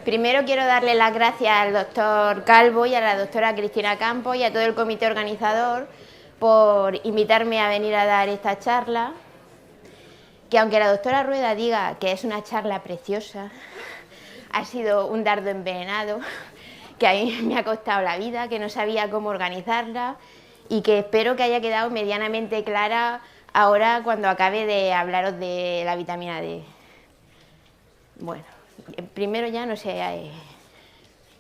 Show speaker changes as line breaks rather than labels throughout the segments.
Primero quiero darle las gracias al doctor Calvo y a la doctora Cristina Campos y a todo el comité organizador por invitarme a venir a dar esta charla, que aunque la doctora Rueda diga que es una charla preciosa, ha sido un dardo envenenado, que a mí me ha costado la vida, que no sabía cómo organizarla y que espero que haya quedado medianamente clara ahora cuando acabe de hablaros de la vitamina D. Bueno, primero ya no sé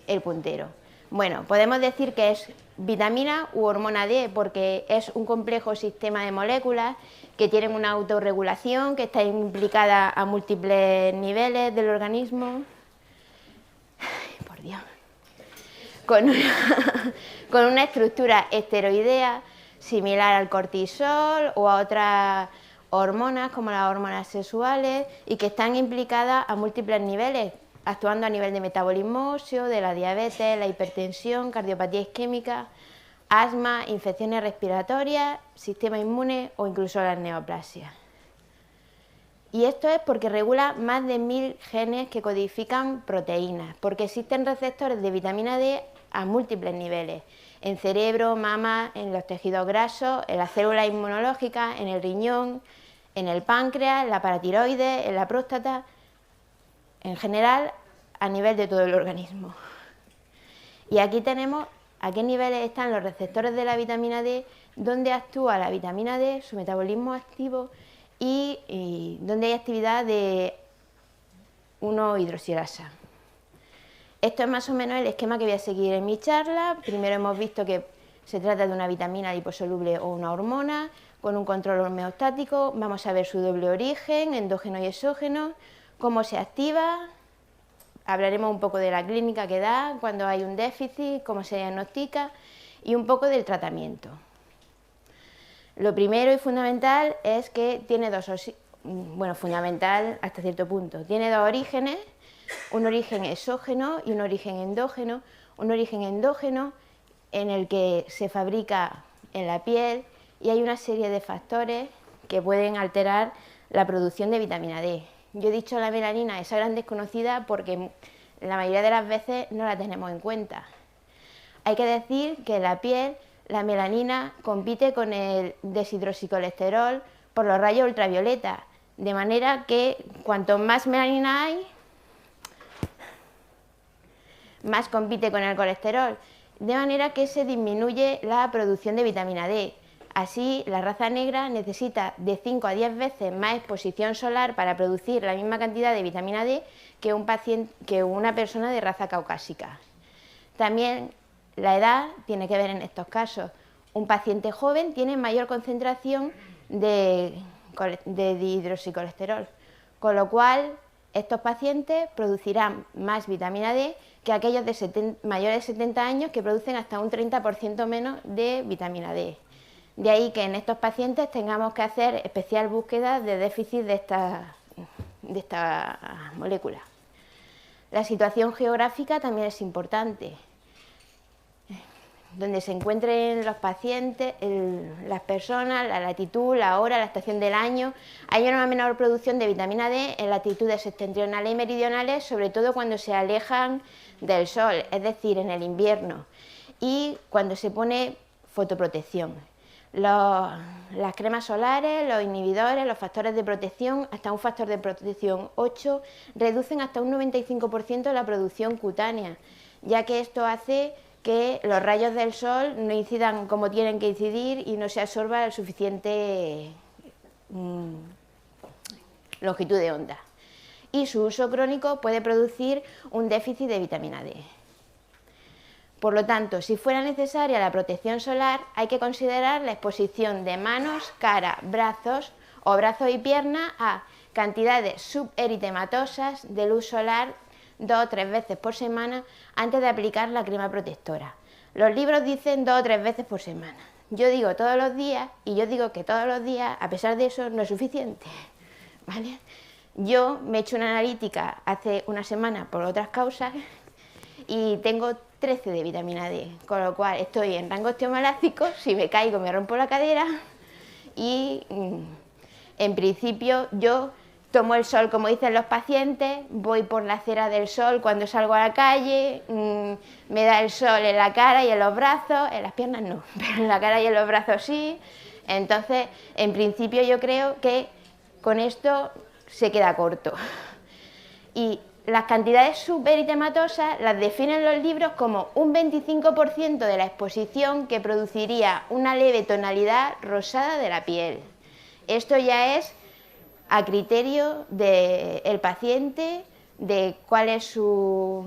el puntero. Bueno, podemos decir que es vitamina u hormona D porque es un complejo sistema de moléculas que tienen una autorregulación que está implicada a múltiples niveles del organismo. Ay, por Dios. Con una estructura esteroidea similar al cortisol o a otras hormonas como las hormonas sexuales y que están implicadas a múltiples niveles, actuando a nivel de metabolismo óseo, de la diabetes, la hipertensión, cardiopatía isquémica, asma, infecciones respiratorias, sistema inmune o incluso las neoplasias. Y esto es porque regula más de 1000 genes que codifican proteínas, porque existen receptores de vitamina D a múltiples niveles, en cerebro, mama, en los tejidos grasos, en las células inmunológicas, en el riñón, en el páncreas, en la paratiroides, en la próstata, en general a nivel de todo el organismo. Y aquí tenemos a qué niveles están los receptores de la vitamina D, dónde actúa la vitamina D, su metabolismo activo y dónde hay actividad de 1-hidroxilasa. Esto es más o menos el esquema que voy a seguir en mi charla. Primero hemos visto que se trata de una vitamina liposoluble o una hormona con un control homeostático. Vamos a ver su doble origen, endógeno y exógeno, cómo se activa. Hablaremos un poco de la clínica que da, cuando hay un déficit, cómo se diagnostica y un poco del tratamiento. Lo primero y fundamental es que tiene fundamental hasta cierto punto, tiene dos orígenes, un origen exógeno y un origen endógeno. Un origen endógeno en el que se fabrica en la piel y hay una serie de factores que pueden alterar la producción de vitamina D. Yo he dicho la melanina, esa gran desconocida, porque la mayoría de las veces no la tenemos en cuenta. Hay que decir que en la piel la melanina compite con el deshidroxicolesterol por los rayos ultravioleta, de manera que cuanto más melanina hay, más compite con el colesterol, de manera que se disminuye la producción de vitamina D. Así, la raza negra necesita de 5 a 10 veces más exposición solar para producir la misma cantidad de vitamina D que una persona de raza caucásica. También la edad tiene que ver en estos casos. Un paciente joven tiene mayor concentración de dihidroxicolesterol, con lo cual estos pacientes producirán más vitamina D que aquellos mayores de 70 años que producen hasta un 30% menos de vitamina D. De ahí que en estos pacientes tengamos que hacer especial búsqueda de déficit de esta molécula. La situación geográfica también es importante. Donde se encuentren los pacientes, las personas, la latitud, la hora, la estación del año, hay una menor producción de vitamina D en latitudes septentrionales y meridionales, sobre todo cuando se alejan del sol, es decir, en el invierno, y cuando se pone fotoprotección. Las cremas solares, los inhibidores, los factores de protección, hasta un factor de protección 8, reducen hasta un 95% la producción cutánea, ya que esto hace que los rayos del sol no incidan como tienen que incidir y no se absorba el suficiente longitud de onda. Y su uso crónico puede producir un déficit de vitamina D. Por lo tanto, si fuera necesaria la protección solar, hay que considerar la exposición de manos, cara, brazos o brazos y piernas a cantidades suberitematosas de luz solar 2 o 3 veces por semana antes de aplicar la crema protectora. Los libros dicen 2 o 3 veces por semana. Yo digo todos los días y yo digo que todos los días, a pesar de eso, no es suficiente, ¿vale? Yo me he hecho una analítica hace una semana por otras causas y tengo 13 de vitamina D, con lo cual estoy en rango osteomaláctico, si me caigo me rompo la cadera y en principio yo tomo el sol, como dicen los pacientes, voy por la acera del sol cuando salgo a la calle, me da el sol en la cara y en los brazos, en las piernas no, pero en la cara y en los brazos sí. Entonces, en principio yo creo que con esto se queda corto. Y las cantidades superitematosas las definen los libros como un 25% de la exposición que produciría una leve tonalidad rosada de la piel. Esto ya es a criterio del paciente, de cuál es su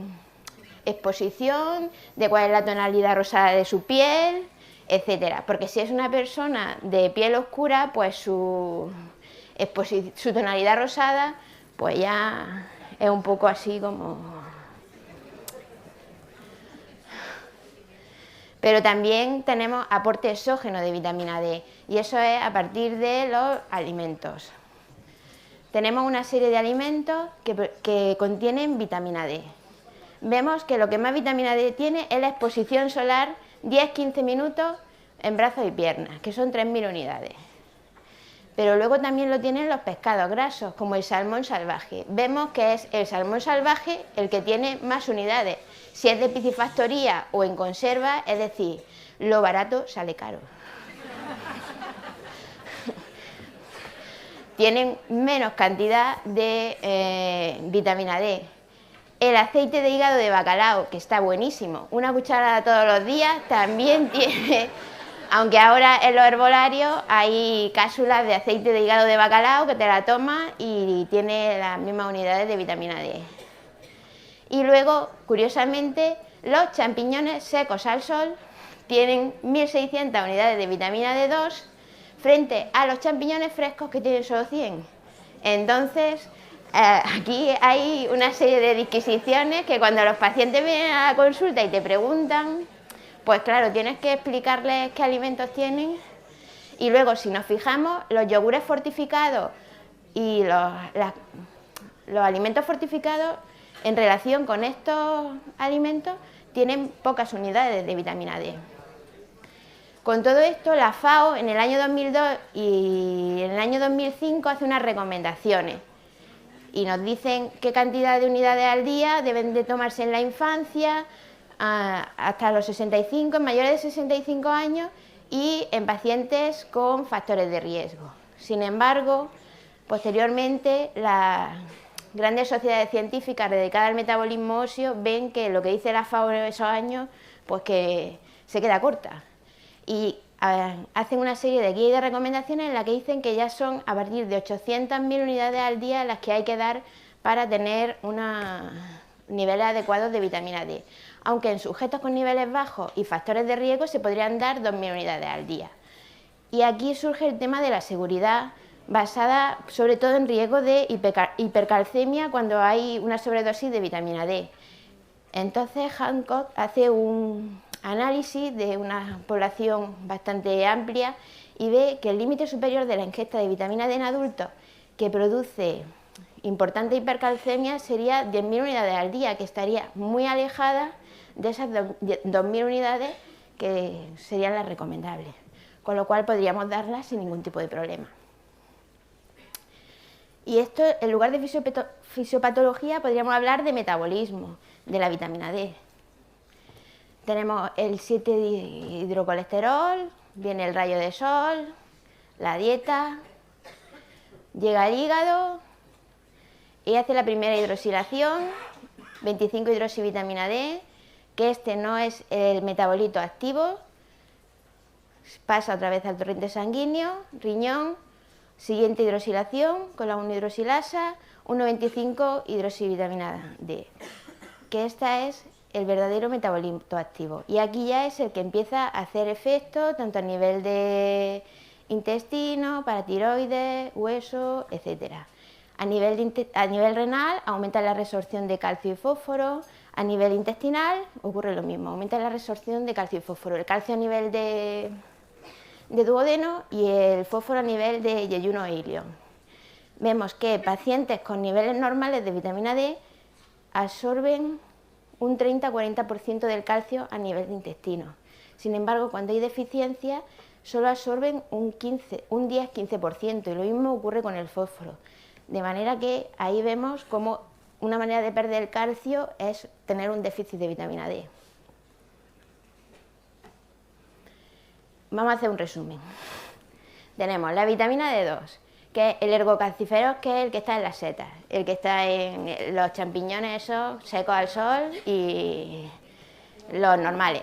exposición, de cuál es la tonalidad rosada de su piel, etcétera. Porque si es una persona de piel oscura, pues su tonalidad rosada, pues ya es un poco así como... Pero también tenemos aporte exógeno de vitamina D, y eso es a partir de los alimentos. Tenemos una serie de alimentos que contienen vitamina D. Vemos que lo que más vitamina D tiene es la exposición solar 10-15 minutos en brazos y piernas, que son 3.000 unidades. Pero luego también lo tienen los pescados grasos, como el salmón salvaje. Vemos que es el salmón salvaje el que tiene más unidades. Si es de piscifactoría o en conserva, es decir, lo barato sale caro. Tienen menos cantidad de vitamina D. El aceite de hígado de bacalao, que está buenísimo, una cucharada todos los días, también tiene... Aunque ahora en los herbolarios hay cápsulas de aceite de hígado de bacalao que te la tomas y tiene las mismas unidades de vitamina D. Y luego, curiosamente, los champiñones secos al sol tienen 1.600 unidades de vitamina D2 frente a los champiñones frescos que tienen solo 100. Entonces, aquí hay una serie de disquisiciones que cuando los pacientes vienen a la consulta y te preguntan, pues claro, tienes que explicarles qué alimentos tienen. Y luego, si nos fijamos, los yogures fortificados y los alimentos fortificados en relación con estos alimentos tienen pocas unidades de vitamina D. Con todo esto, la FAO en el año 2002 y en el año 2005 hace unas recomendaciones y nos dicen qué cantidad de unidades al día deben de tomarse en la infancia, hasta los 65, en mayores de 65 años y en pacientes con factores de riesgo. Sin embargo, posteriormente las grandes sociedades científicas dedicadas al metabolismo óseo ven que lo que dice la FAO en esos años, pues que se queda corta. Y hacen una serie de guías y de recomendaciones en las que dicen que ya son a partir de 800.000 unidades al día las que hay que dar para tener unos niveles adecuados de vitamina D. Aunque en sujetos con niveles bajos y factores de riesgo se podrían dar 2.000 unidades al día. Y aquí surge el tema de la seguridad, basada sobre todo en riesgo de hipercalcemia cuando hay una sobredosis de vitamina D. Entonces Hancock hace un análisis de una población bastante amplia y ve que el límite superior de la ingesta de vitamina D en adultos que produce importante hipercalcemia sería 10.000 unidades al día, que estaría muy alejada de esas 2.000 unidades que serían las recomendables, con lo cual podríamos darlas sin ningún tipo de problema. Y esto, en lugar de fisiopatología, podríamos hablar de metabolismo de la vitamina D. Tenemos el 7-hidrocolesterol, viene el rayo de sol, la dieta, llega al hígado y hace la primera hidroxilación, 25 hidroxivitamina D, que este no es el metabolito activo, pasa otra vez al torrente sanguíneo, riñón, siguiente hidroxilación con la 1-hidroxilasa, 1,25 hidroxivitamina D, que esta es el verdadero metabolito activo. Y aquí ya es el que empieza a hacer efecto tanto a nivel de intestino, paratiroides, hueso, etcétera. A nivel renal aumenta la resorción de calcio y fósforo, a nivel intestinal ocurre lo mismo, aumenta la resorción de calcio y fósforo, el calcio a nivel de duodeno y el fósforo a nivel de yeyuno e ilion. Vemos que pacientes con niveles normales de vitamina D absorben un 30-40% del calcio a nivel de intestino. Sin embargo, cuando hay deficiencia, solo absorben un 10-15%, y lo mismo ocurre con el fósforo. De manera que ahí vemos cómo una manera de perder el calcio es tener un déficit de vitamina D. Vamos a hacer un resumen. Tenemos la vitamina D2, que es el ergocalciferol, que es el que está en las setas, el que está en los champiñones esos secos al sol y los normales.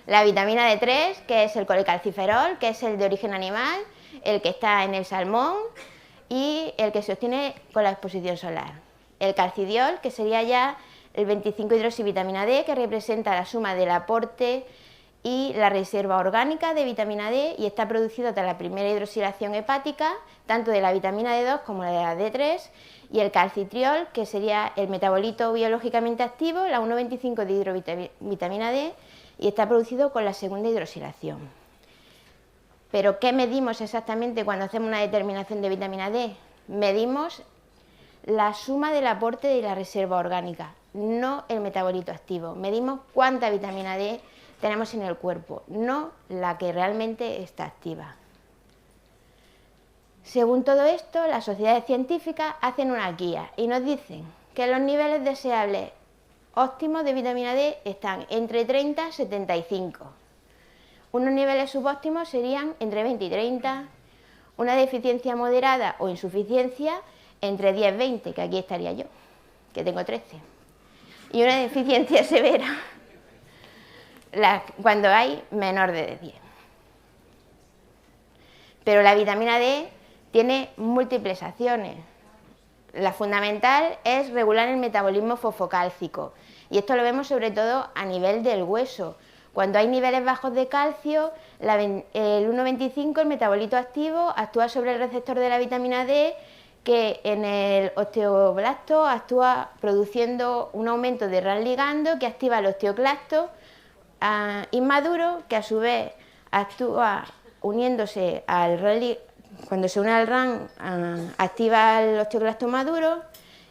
La vitamina D3, que es el colecalciferol, que es el de origen animal, el que está en el salmón y el que se obtiene con la exposición solar. El calcidiol, que sería ya el 25-hidroxivitamina D, que representa la suma del aporte y la reserva orgánica de vitamina D y está producido tras la primera hidroxilación hepática, tanto de la vitamina D2 como de la D3, y el calcitriol, que sería el metabolito biológicamente activo, la 1,25 de hidrovitamina D, y está producido con la segunda hidroxilación. Pero ¿qué medimos exactamente cuando hacemos una determinación de vitamina D? Medimos la suma del aporte de la reserva orgánica, no el metabolito activo. Medimos cuánta vitamina D tenemos en el cuerpo, no la que realmente está activa. Según todo esto, las sociedades científicas hacen una guía y nos dicen que los niveles deseables óptimos de vitamina D están entre 30 y 75. Unos niveles subóptimos serían entre 20 y 30, una deficiencia moderada o insuficiencia entre 10 y 20, que aquí estaría yo, que tengo 13, y una deficiencia severa cuando hay menor de 10. Pero la vitamina D tiene múltiples acciones. La fundamental es regular el metabolismo fosfocálcico, y esto lo vemos sobre todo a nivel del hueso. Cuando hay niveles bajos de calcio, el 1,25, el metabolito activo, actúa sobre el receptor de la vitamina D, que en el osteoblasto actúa produciendo un aumento de RAN ligando que activa el osteoclasto inmaduro, que a su vez actúa uniéndose al RAN, cuando se une al RAN activa el osteoclasto maduro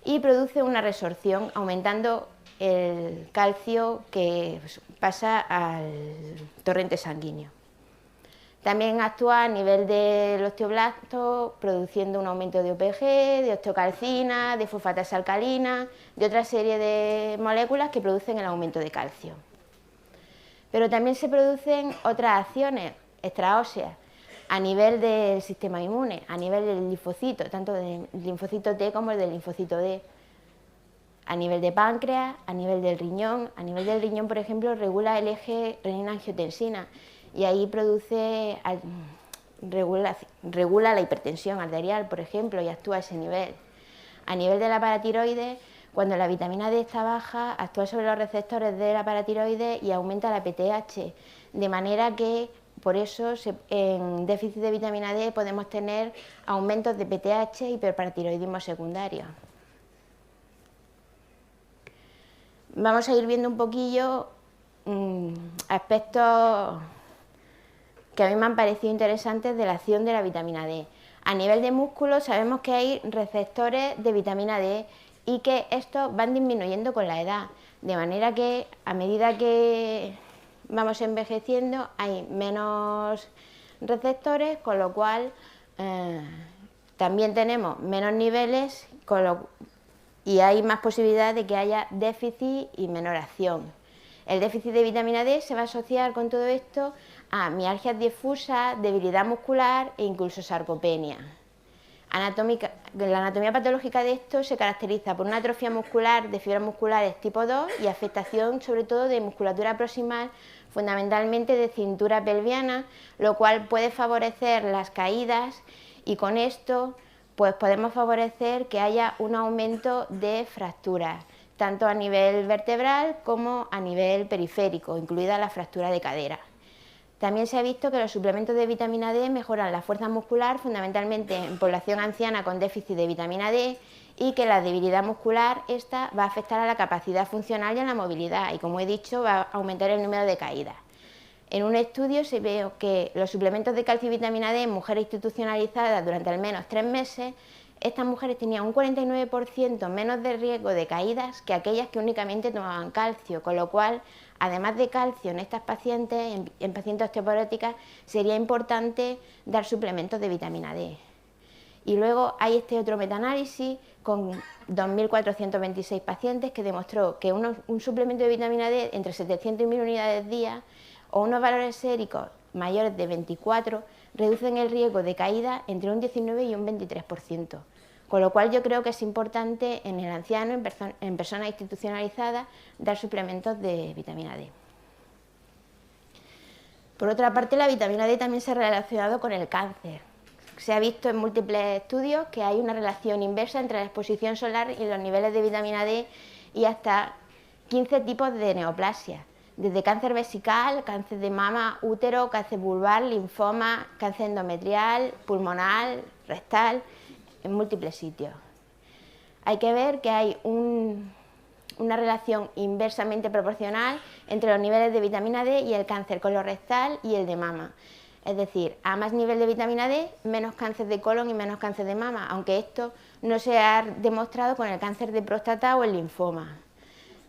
y produce una resorción, aumentando el calcio que pasa al torrente sanguíneo. También actúa a nivel del osteoblasto, produciendo un aumento de OPG, de osteocalcina, de fosfatasa alcalina, de otra serie de moléculas que producen el aumento de calcio. Pero también se producen otras acciones extraóseas a nivel del sistema inmune, a nivel del linfocito, tanto del linfocito T como el del linfocito D. A nivel de páncreas, a nivel del riñón. A nivel del riñón, por ejemplo, regula el eje renina-angiotensina y ahí regula la hipertensión arterial, por ejemplo, y actúa a ese nivel. A nivel de la paratiroides, cuando la vitamina D está baja, actúa sobre los receptores de la paratiroides y aumenta la PTH, de manera que por eso en déficit de vitamina D podemos tener aumentos de PTH y hiperparatiroidismo secundario. Vamos a ir viendo un poquillo aspectos que a mí me han parecido interesantes de la acción de la vitamina D. A nivel de músculo sabemos que hay receptores de vitamina D y que estos van disminuyendo con la edad, de manera que a medida que vamos envejeciendo hay menos receptores, con lo cual también tenemos menos niveles y hay más posibilidad de que haya déficit y menor acción. El déficit de vitamina D se va a asociar con todo esto a mialgias difusas, debilidad muscular e incluso sarcopenia. La anatomía patológica de esto se caracteriza por una atrofia muscular de fibras musculares tipo 2 y afectación sobre todo de musculatura proximal, fundamentalmente de cintura pelviana, lo cual puede favorecer las caídas y con esto pues podemos favorecer que haya un aumento de fracturas, tanto a nivel vertebral como a nivel periférico, incluida la fractura de cadera. También se ha visto que los suplementos de vitamina D mejoran la fuerza muscular, fundamentalmente en población anciana con déficit de vitamina D, y que la debilidad muscular esta va a afectar a la capacidad funcional y a la movilidad, y como he dicho, va a aumentar el número de caídas. En un estudio se ve que los suplementos de calcio y vitamina D en mujeres institucionalizadas durante al menos 3 meses, estas mujeres tenían un 49% menos de riesgo de caídas que aquellas que únicamente tomaban calcio, con lo cual, además de calcio en estas pacientes, en pacientes osteoporóticas, sería importante dar suplementos de vitamina D. Y luego hay este otro metaanálisis con 2.426 pacientes que demostró que un suplemento de vitamina D entre 700 y 1.000 unidades día o unos valores séricos mayores de 24 reducen el riesgo de caída entre un 19 y un 23%. Con lo cual yo creo que es importante en el anciano, en personas institucionalizadas, dar suplementos de vitamina D. Por otra parte, la vitamina D también se ha relacionado con el cáncer. Se ha visto en múltiples estudios que hay una relación inversa entre la exposición solar y los niveles de vitamina D y hasta 15 tipos de neoplasias, desde cáncer vesical, cáncer de mama, útero, cáncer vulvar, linfoma, cáncer endometrial, pulmonar, rectal, en múltiples sitios. Hay que ver que hay una relación inversamente proporcional entre los niveles de vitamina D y el cáncer colorectal y el de mama. Es decir, a más nivel de vitamina D, menos cáncer de colon y menos cáncer de mama, aunque esto no se ha demostrado con el cáncer de próstata o el linfoma.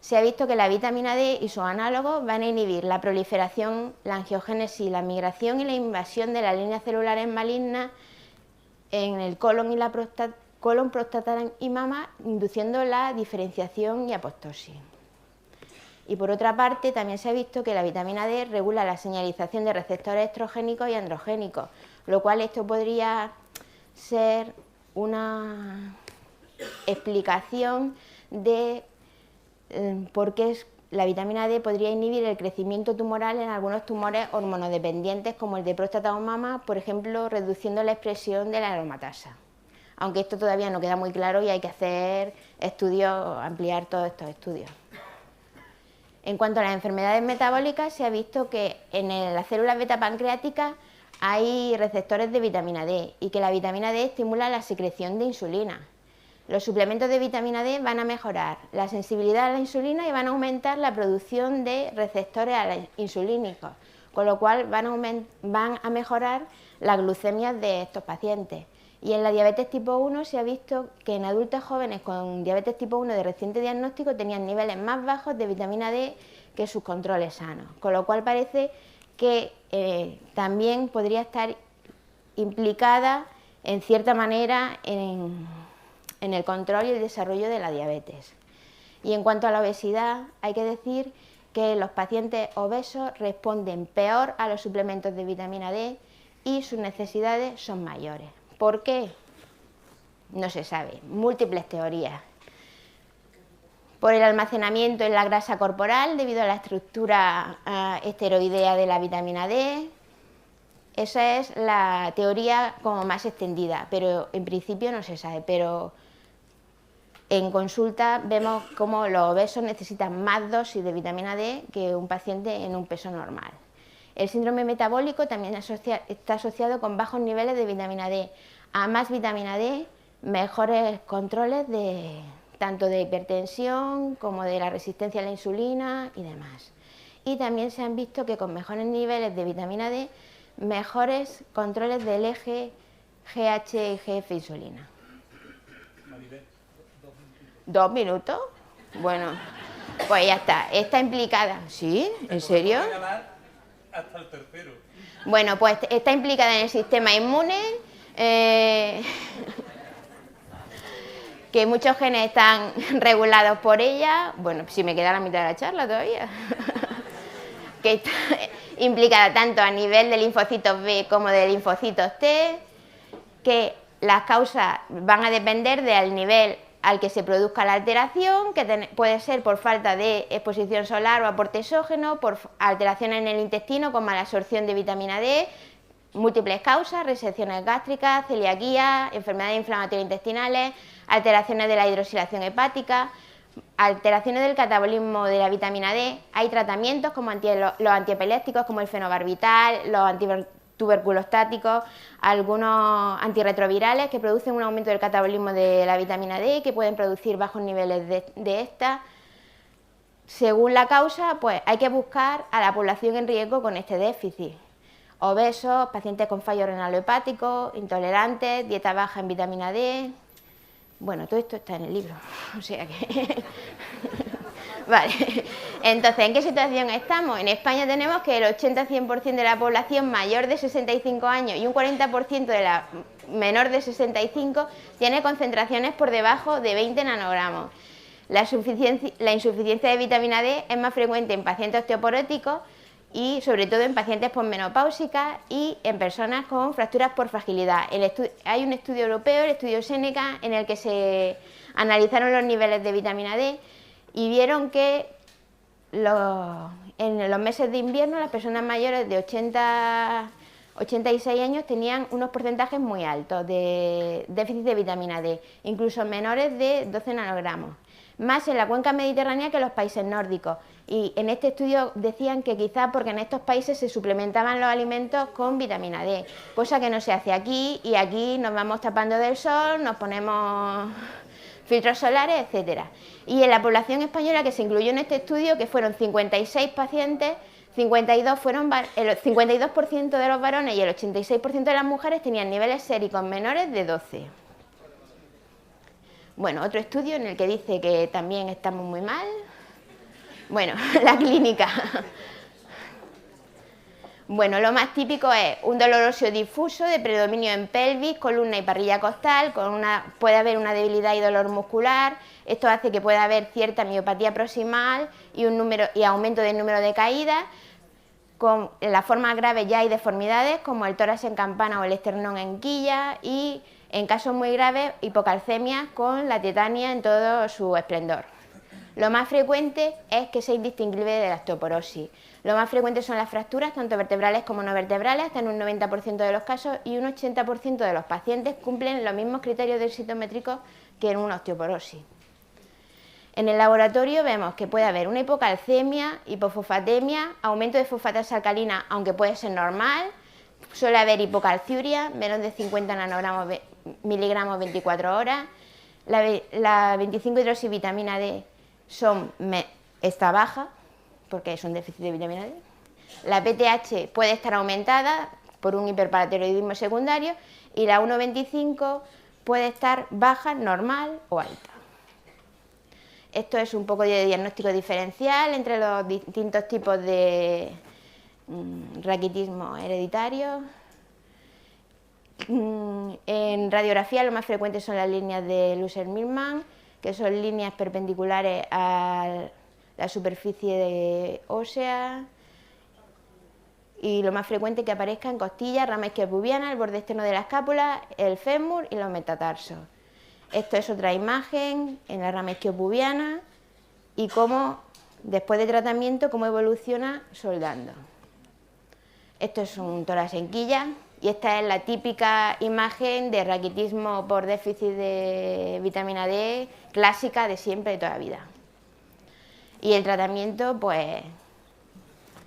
Se ha visto que la vitamina D y sus análogos van a inhibir la proliferación, la angiogénesis, la migración y la invasión de las líneas celulares malignas en el colon y la próstata y mama, induciendo la diferenciación y apoptosis. Y por otra parte, también se ha visto que la vitamina D regula la señalización de receptores estrogénicos y androgénicos, lo cual esto podría ser una explicación de por qué la vitamina D podría inhibir el crecimiento tumoral en algunos tumores hormonodependientes como el de próstata o mama, por ejemplo, reduciendo la expresión de la aromatasa. Aunque esto todavía no queda muy claro y hay que hacer estudios, ampliar todos estos estudios. En cuanto a las enfermedades metabólicas, se ha visto que en las células beta pancreáticas hay receptores de vitamina D y que la vitamina D estimula la secreción de insulina. Los suplementos de vitamina D van a mejorar la sensibilidad a la insulina y van a aumentar la producción de receptores insulínicos, con lo cual van a mejorar las glucemias de estos pacientes. Y en la diabetes tipo 1 se ha visto que en adultos jóvenes con diabetes tipo 1 de reciente diagnóstico tenían niveles más bajos de vitamina D que sus controles sanos, con lo cual parece que también podría estar implicada en cierta manera en el control y el desarrollo de la diabetes. Y en cuanto a la obesidad, hay que decir que los pacientes obesos responden peor a los suplementos de vitamina D y sus necesidades son mayores. ¿Por qué? No se sabe, múltiples teorías. Por el almacenamiento en la grasa corporal debido a la estructura esteroidea de la vitamina D. Esa es la teoría como más extendida, pero en principio no se sabe. Pero en consulta vemos cómo los obesos necesitan más dosis de vitamina D que un paciente en un peso normal. El síndrome metabólico también está asociado con bajos niveles de vitamina D. A más vitamina D, mejores controles tanto de hipertensión como de la resistencia a la insulina y demás. Y también se han visto que con mejores niveles de vitamina D, mejores controles del eje GH y GF insulina. 2 minutos. Bueno, pues ya está. Está implicada. ¿Sí? ¿En serio?
Hasta el tercero.
Bueno, pues está implicada en el sistema inmune, que muchos genes están regulados por ella. Bueno, si me queda la mitad de la charla todavía. Que está implicada tanto a nivel de linfocitos B como de linfocitos T, que las causas van a depender del nivel al que se produzca la alteración, que puede ser por falta de exposición solar o aporte exógeno, por alteraciones en el intestino con mala absorción de vitamina D, múltiples causas, resecciones gástricas, celiaquía, enfermedades inflamatorias intestinales, alteraciones de la hidroxilación hepática, alteraciones del catabolismo de la vitamina D. Hay tratamientos como los antiepilépticos como el fenobarbital, los tuberculostáticos, algunos antirretrovirales que producen un aumento del catabolismo de la vitamina D y que pueden producir bajos niveles de esta. Según la causa, pues hay que buscar a la población en riesgo con este déficit. Obesos, pacientes con fallo renal o hepático, intolerantes, dieta baja en vitamina D. Bueno, todo esto está en el libro, o sea que... Vale, entonces, ¿en qué situación estamos? En España tenemos que el 80-100% de la población mayor de 65 años y un 40% de la menor de 65 tiene concentraciones por debajo de 20 nanogramos. La insuficiencia de vitamina D es más frecuente en pacientes osteoporóticos y sobre todo en pacientes posmenopáusicas y en personas con fracturas por fragilidad. Hay un estudio europeo, el estudio Seneca, en el que se analizaron los niveles de vitamina D y vieron que en los meses de invierno las personas mayores de 86 años tenían unos porcentajes muy altos de déficit de vitamina D, incluso menores de 12 nanogramos. Más en la cuenca mediterránea que en los países nórdicos. Y en este estudio decían que quizá porque en estos países se suplementaban los alimentos con vitamina D, cosa que no se hace aquí, y aquí nos vamos tapando del sol, nos ponemos filtros solares, etcétera. Y en la población española que se incluyó en este estudio, que fueron 56 pacientes, el 52% de los varones y el 86% de las mujeres tenían niveles séricos menores de 12. Bueno, otro estudio en el que dice que también estamos muy mal. Bueno, la clínica. Bueno, lo más típico es un dolor óseo difuso de predominio en pelvis, columna y parrilla costal, puede haber una debilidad y dolor muscular. Esto hace que pueda haber cierta miopatía proximal y aumento del número de caídas. En las formas graves ya hay deformidades como el tórax en campana o el esternón en quilla, y en casos muy graves hipocalcemia con la tetania en todo su esplendor. Lo más frecuente es que sea indistinguible de la osteoporosis. Lo más frecuente son las fracturas, tanto vertebrales como no vertebrales, hasta en un 90% de los casos, y un 80% de los pacientes cumplen los mismos criterios densitométricos que en una osteoporosis. En el laboratorio vemos que puede haber una hipocalcemia, hipofosfatemia, aumento de fosfatasa alcalina, aunque puede ser normal. Suele haber hipocalciuria, menos de 50 miligramos 24 horas. La 25-hidroxivitamina D está baja, porque es un déficit de vitamina D. La PTH puede estar aumentada por un hiperparatiroidismo secundario, y la 1,25 puede estar baja, normal o alta. Esto es un poco de diagnóstico diferencial entre los distintos tipos de raquitismo hereditario. En radiografía lo más frecuente son las líneas de Lusser-Milman, que son líneas perpendiculares a la superficie ósea, y lo más frecuente que aparezca en costillas, rama isquiopubiana, el borde externo de la escápula, el fémur y los metatarsos. Esto es otra imagen en la rama isquiopubiana y cómo, después de tratamiento, cómo evoluciona soldando. Esto es un tórax en quilla y esta es la típica imagen de raquitismo por déficit de vitamina D clásica de siempre, de toda la vida. Y el tratamiento, pues,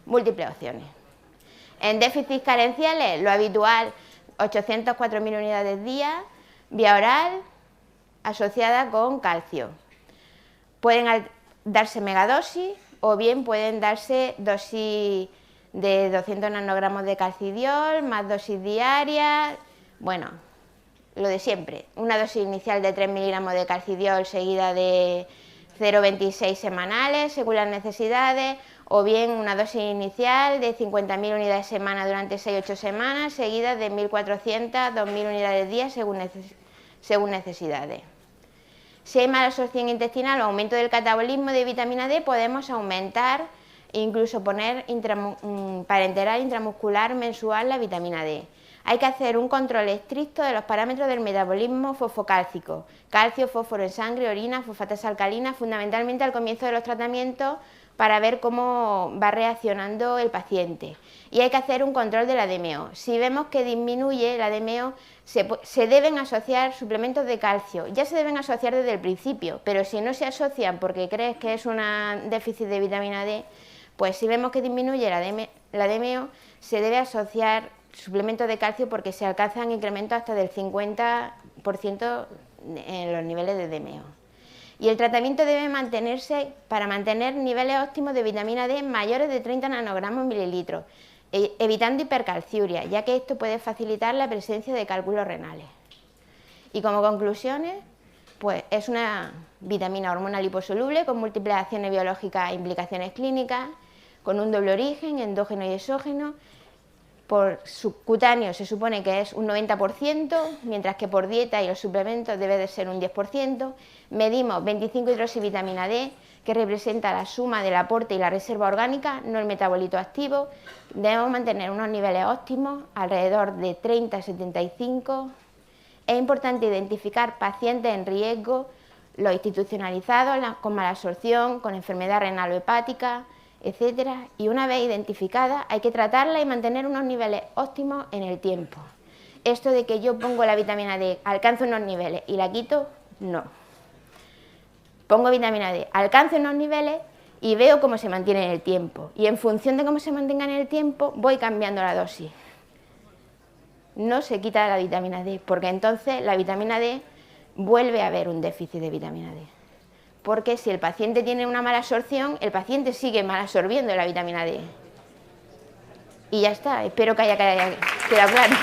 múltiples opciones. En déficits carenciales, lo habitual, 804.000 unidades día, vía oral, asociada con calcio. Pueden darse megadosis o bien pueden darse dosis de 200 nanogramos de calcidiol, más dosis diaria. Bueno, lo de siempre, una dosis inicial de 3 miligramos de calcidiol seguida de 0,26 semanales según las necesidades, o bien una dosis inicial de 50.000 unidades semana durante 6-8 semanas seguidas de 1.400 2.000 unidades día según necesidades. Si hay mala absorción intestinal o aumento del catabolismo de vitamina D, podemos aumentar e incluso poner parenteral intramuscular mensual la vitamina D. Hay que hacer un control estricto de los parámetros del metabolismo fosfocálcico, calcio, fósforo en sangre, orina, fosfatasa alcalina, fundamentalmente al comienzo de los tratamientos, para ver cómo va reaccionando el paciente. Y hay que hacer un control de la DMO. Si vemos que disminuye la DMO, se deben asociar suplementos de calcio. Ya se deben asociar desde el principio, pero si no se asocian porque crees que es un déficit de vitamina D, pues si vemos que disminuye la DMO, se debe asociar suplementos de calcio porque se alcanzan incrementos hasta del 50% en los niveles de DMO. Y el tratamiento debe mantenerse para mantener niveles óptimos de vitamina D mayores de 30 nanogramos mililitros, evitando hipercalciuria, ya que esto puede facilitar la presencia de cálculos renales. Y como conclusiones, pues es una vitamina hormona liposoluble con múltiples acciones biológicas e implicaciones clínicas, con un doble origen, endógeno y exógeno, por subcutáneo se supone que es un 90%, mientras que por dieta y los suplementos debe de ser un 10%. Medimos 25-hidroxivitamina D, que representa la suma del aporte y la reserva orgánica, no el metabolito activo. Debemos mantener unos niveles óptimos, alrededor de 30-75. Es importante identificar pacientes en riesgo, los institucionalizados, con mala absorción, con enfermedad renal o hepática, etcétera, y una vez identificada hay que tratarla y mantener unos niveles óptimos en el tiempo. Esto de que yo pongo la vitamina D, alcanzo unos niveles y la quito, no. Pongo vitamina D, alcanzo unos niveles y veo cómo se mantiene en el tiempo, y en función de cómo se mantenga en el tiempo voy cambiando la dosis. No se quita la vitamina D, porque entonces la vitamina D vuelve a haber un déficit de vitamina D. Porque si el paciente tiene una mala absorción, el paciente sigue mal absorbiendo la vitamina D. Y ya está, espero que haya quedado claro.